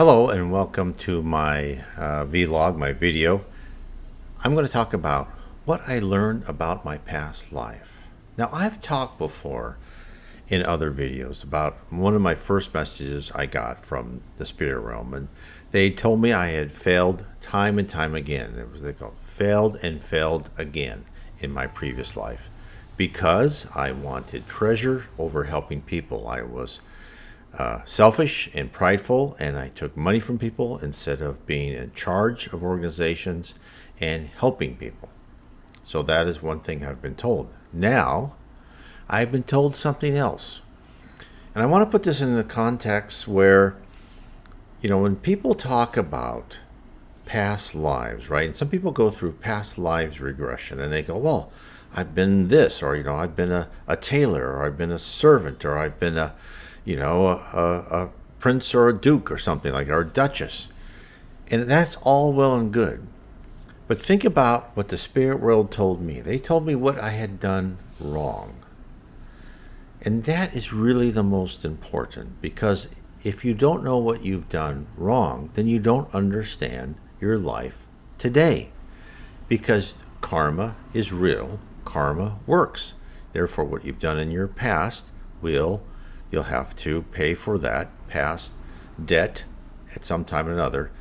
Hello and welcome to my vlog, my video. I'm going to talk about what I learned about my past life. Now, I've talked before in other videos about one of my first messages I got from the spirit realm, and they told me I had failed time and time again. They called failed and failed again in my previous life because I wanted treasure over helping people. I was selfish and prideful, and I took money from people instead of being in charge of organizations and helping people. So that is one thing I've been told. Now, I've been told something else. And I want to put this in the context where, when people talk about past lives, right? And some people go through past lives regression and they go, well, I've been this, or, I've been a tailor, or I've been a servant, or I've been a prince or a duke or something like, or a duchess. And that's all well and good. But think about what the spirit world told me. They told me what I had done wrong. And that is really the most important, because if you don't know what you've done wrong, then you don't understand your life today. Because karma is real, karma works. Therefore, what you've done in your past you'll have to pay for that past debt at some time or another.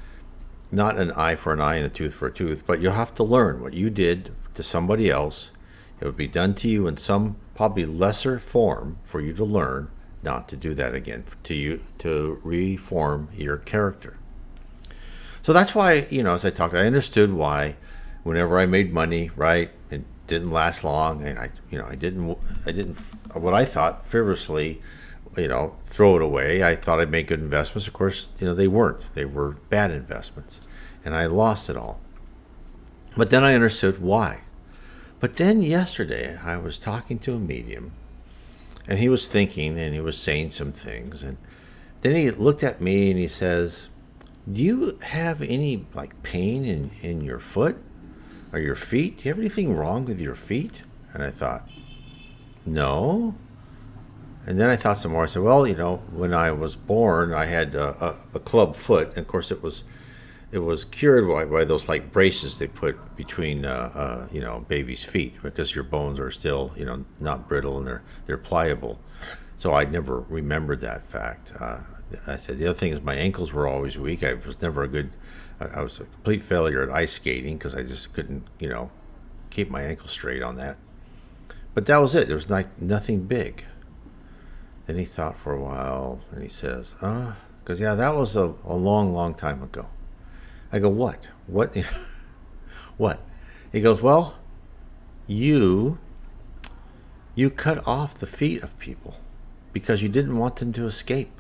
Not an eye for an eye and a tooth for a tooth, but you'll have to learn what you did to somebody else. It would be done to you in some probably lesser form for you to learn not to do that again, to reform your character. So that's why, as I talked, I understood why whenever I made money, right, it didn't last long, and I didn't what I thought frivolously, throw it away. I thought I'd make good investments. Of course, they weren't. They were bad investments, and I lost it all. But then I understood why. But then yesterday, I was talking to a medium, and he was thinking, and he was saying some things, and then he looked at me and he says, "Do you have any pain in your foot or your feet? Do you have anything wrong with your feet?" And I thought, no. And then I thought some more. I said, well, when I was born, I had a club foot. And of course, it was cured by those braces they put between, baby's feet, because your bones are still, not brittle, and they're pliable. So I never remembered that fact. I said, the other thing is my ankles were always weak. I was never I was a complete failure at ice skating because I just couldn't, keep my ankles straight on that. But that was it. There was nothing big. Then he thought for a while, and he says, because that was a long, long time ago. I go, what? What? What? He goes, well, you cut off the feet of people because you didn't want them to escape.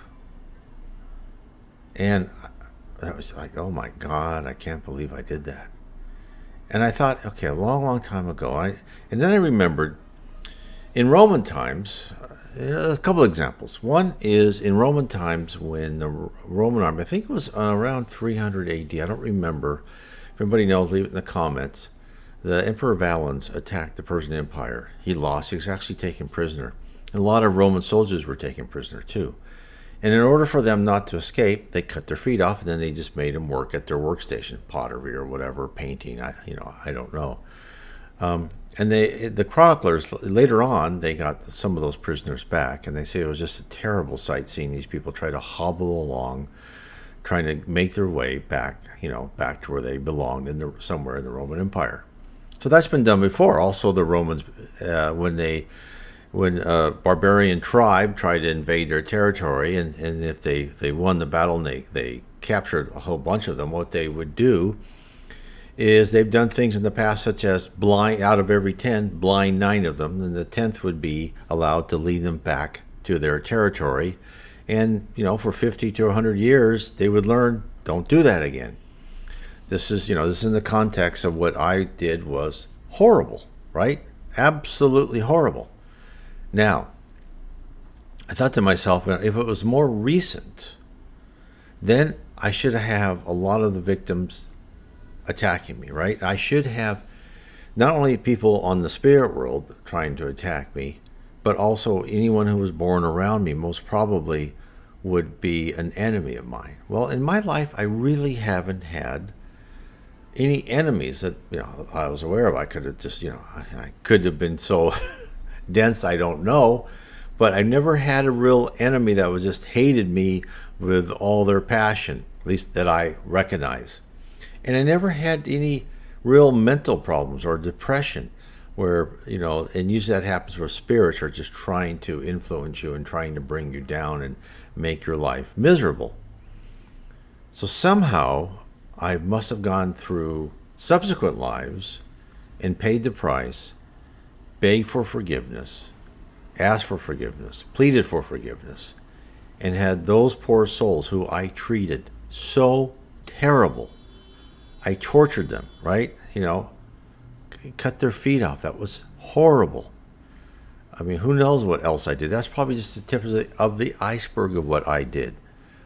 And I was like, oh my God, I can't believe I did that. And I thought, okay, a long, long time ago. And then I remembered in Roman times, a couple of examples. One is in Roman times when the Roman army, I think it was around 300 AD, I don't remember. If anybody knows, leave it in the comments. The Emperor Valens attacked the Persian Empire. He lost. He was actually taken prisoner. And a lot of Roman soldiers were taken prisoner too. And in order for them not to escape, they cut their feet off, and then they just made them work at their workstation, pottery or whatever, painting. I don't know. And the chroniclers, later on, they got some of those prisoners back, and they say it was just a terrible sight seeing these people try to hobble along, trying to make their way back, back to where they belonged, somewhere in the Roman Empire. So that's been done before. Also, the Romans, when a barbarian tribe tried to invade their territory, and if they won the battle and they captured a whole bunch of them, what they would do is they've done things in the past such as out of every 10, blind 9 of them, and the 10th would be allowed to lead them back to their territory. And, for 50 to 100 years, they would learn, don't do that again. This is in the context of what I did was horrible, right? Absolutely horrible. Now, I thought to myself, if it was more recent, then I should have a lot of the victims attacking me, right? I should have not only people on the spirit world trying to attack me, but also anyone who was born around me most probably would be an enemy of mine. Well, in my life, I really haven't had any enemies that I was aware of. I could have just I could have been so dense, I don't know, but I never had a real enemy that was just hated me with all their passion, at least that I recognize. And I never had any real mental problems or depression where, and usually that happens where spirits are just trying to influence you and trying to bring you down and make your life miserable. So somehow I must have gone through subsequent lives and paid the price, begged for forgiveness, asked for forgiveness, pleaded for forgiveness, and had those poor souls who I treated so terrible. I tortured them, right? Cut their feet off. That was horrible. I mean, who knows what else I did? That's probably just the tip of the iceberg of what I did.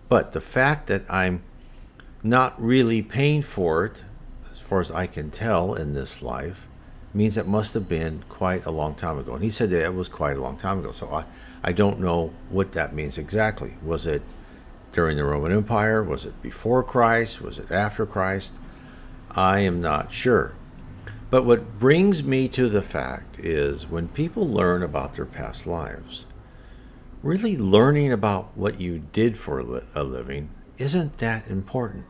But the fact that I'm not really paying for it, as far as I can tell in this life, means it must have been quite a long time ago. And he said that it was quite a long time ago. So I don't know what that means exactly. Was it during the Roman Empire? Was it before Christ? Was it after Christ? I am not sure. But what brings me to the fact is when people learn about their past lives, really learning about what you did for a living isn't that important.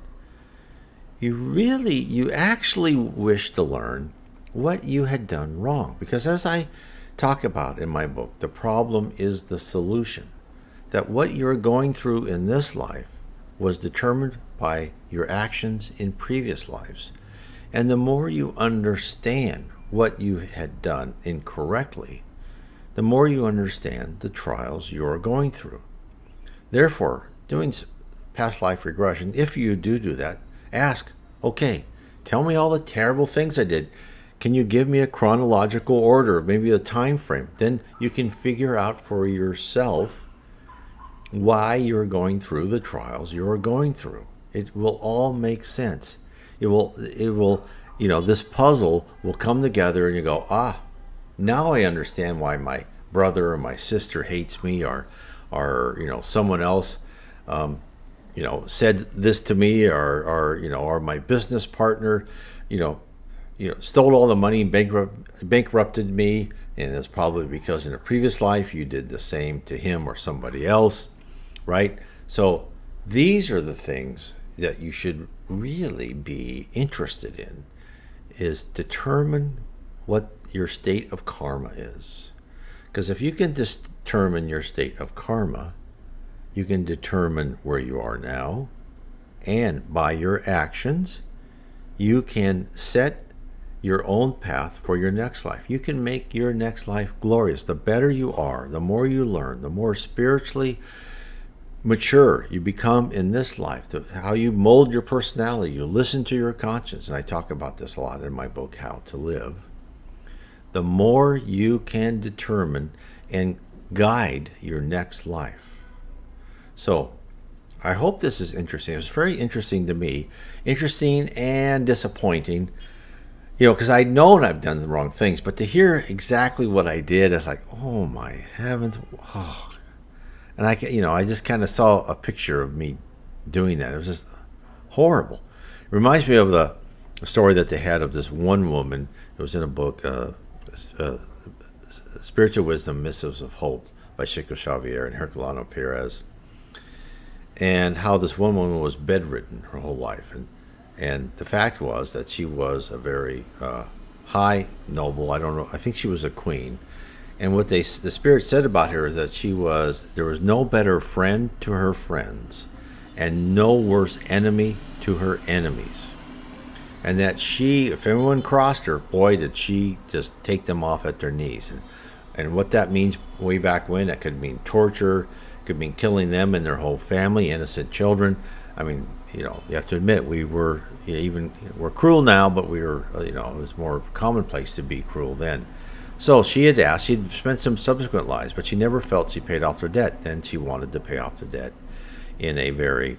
You actually wish to learn what you had done wrong. Because as I talk about in my book, the problem is the solution. That what you're going through in this life was determined by your actions in previous lives. And the more you understand what you had done incorrectly, the more you understand the trials you're going through. Therefore, doing past life regression, if you do that, ask, okay, tell me all the terrible things I did. Can you give me a chronological order, maybe a time frame? Then you can figure out for yourself why you're going through the trials you're going through. It will all make sense. It will, this puzzle will come together and you go, now I understand why my brother or my sister hates me or someone else, said this to me or my business partner, stole all the money and bankrupted me. And it's probably because in a previous life you did the same to him or somebody else, right? So these are the things that you should really be interested in, is determine what your state of karma is. Because if you can determine your state of karma, you can determine where you are now, and by your actions, you can set your own path for your next life. You can make your next life glorious. The better you are, the more you learn, the more spiritually mature you become in this life, how you mold your personality, you listen to your conscience, and I talk about this a lot in my book, How to Live, the more you can determine and guide your next life. So I hope this is interesting. It was very interesting to me, interesting and disappointing, because I know I've done the wrong things, but to hear exactly what I did, it's like, oh my heavens, and I just kind of saw a picture of me doing that. It was just horrible. It reminds me of the story that they had of this one woman. It was in a book, Spiritual Wisdom, Missives of Hope by Chico Xavier and Herculano Perez, and how this one woman was bedridden her whole life. And the fact was that she was a very high noble, I don't know, I think she was a queen. And what the spirit said about her is that there was no better friend to her friends and no worse enemy to her enemies. And that if anyone crossed her, boy, did she just take them off at their knees. And what that means way back when, that could mean torture, could mean killing them and their whole family, innocent children. I mean, you have to admit, we were, we're cruel now, but we were, it was more commonplace to be cruel then. So she had asked, she'd spent some subsequent lives, but she never felt she paid off her debt. Then she wanted to pay off the debt in a very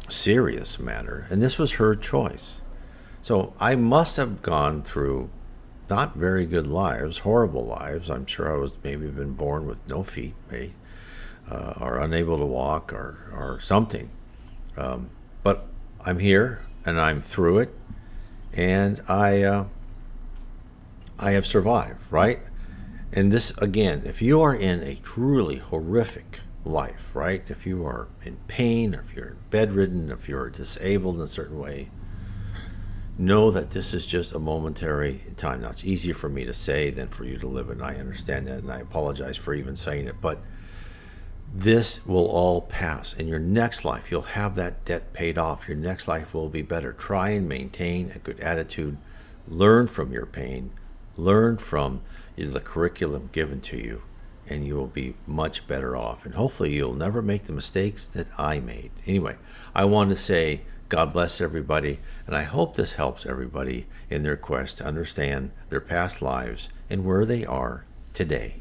serious manner. And this was her choice. So I must have gone through not very good lives, horrible lives. I'm sure I was maybe been born with no feet, maybe. or unable to walk or something. But I'm here and I'm through it, and I have survived, right? And this, again, if you are in a truly horrific life, right? If you are in pain, or if you're bedridden, if you're disabled in a certain way, know that this is just a momentary time. Now, it's easier for me to say than for you to live it, and I understand that, and I apologize for even saying it, but this will all pass. In your next life, you'll have that debt paid off. Your next life will be better. Try and maintain a good attitude. Learn from your pain. Learn from the curriculum given to you, and you will be much better off. And hopefully you'll never make the mistakes that I made. Anyway, I want to say God bless everybody, and I hope this helps everybody in their quest to understand their past lives and where they are today.